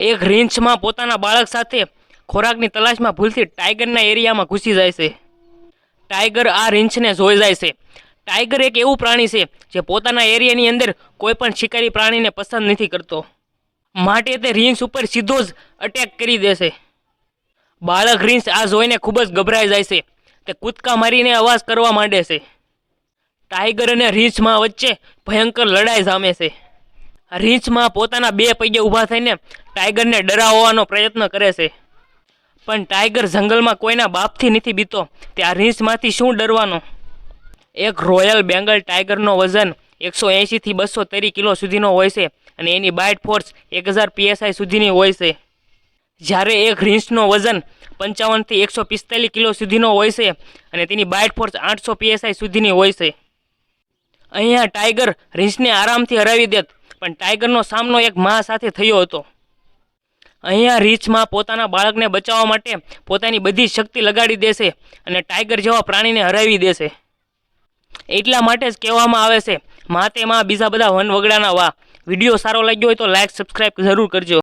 એક રીંછમાં પોતાના બાળક સાથે ખોરાકની તલાશમાં ભૂલથી ટાઈગરના એરિયામાં ઘૂસી જાય છે। ટાઈગર આ રીંછને જોઈ જાય છે। ટાઈગર એક એવું પ્રાણી છે જે પોતાના એરિયાની અંદર કોઈ પણ શિકારી પ્રાણીને પસંદ નથી કરતો, માટે તે રીંછ ઉપર સીધો જ અટેક કરી દેશે। બાળક રીંછ આ જોઈને ખૂબ જ ગભરાઈ જાય છે। તે કૂદકા મારીને અવાજ કરવા માંડે છે। ટાઈગર અને રીંછમાં વચ્ચે ભયંકર લડાઈ જામે છે। રીંછમાં પોતાના બે પગે ઊભા થઈને ટાઈગરને ડરાવવાનો પ્રયત્ન કરે છે, પણ ટાઈગર જંગલમાં કોઈના બાપથી નથી બીતો, તે આ રીંછમાંથી શું ડરવાનો। એક રોયલ બેંગલ ટાઈગરનો વજન 180 થી 230 કિલો સુધીનો હોય છે અને એની બાઇટ ફોર્સ 1000 PSI સુધીની હોય છે, જ્યારે એક રીંછનો વજન 55 થી 145 કિલો સુધીનો હોય છે અને તેની બાઇટ ફોર્સ 800 PSI સુધીની હોય છે। અહીંયા ટાઈગર રીંછને આરામથી હરાવી દેત, પણ ટાઈગરનો સામનો એક માં સાથે થયો હતો। અહીંયા રીંછમાં પોતાના બાળકને બચાવવા માટે પોતાની બધી શક્તિ લગાડી દેશે અને ટાઈગર જેવા પ્રાણીને હરાવી દેશે। એટલા માટે જ કહેવામાં આવે છે, માં તે માં બીજા બધા વનવગડાના વાહ। વિડીયો સારો લાગ્યો હોય તો લાઈક સબસ્ક્રાઈબ જરૂર કરજો।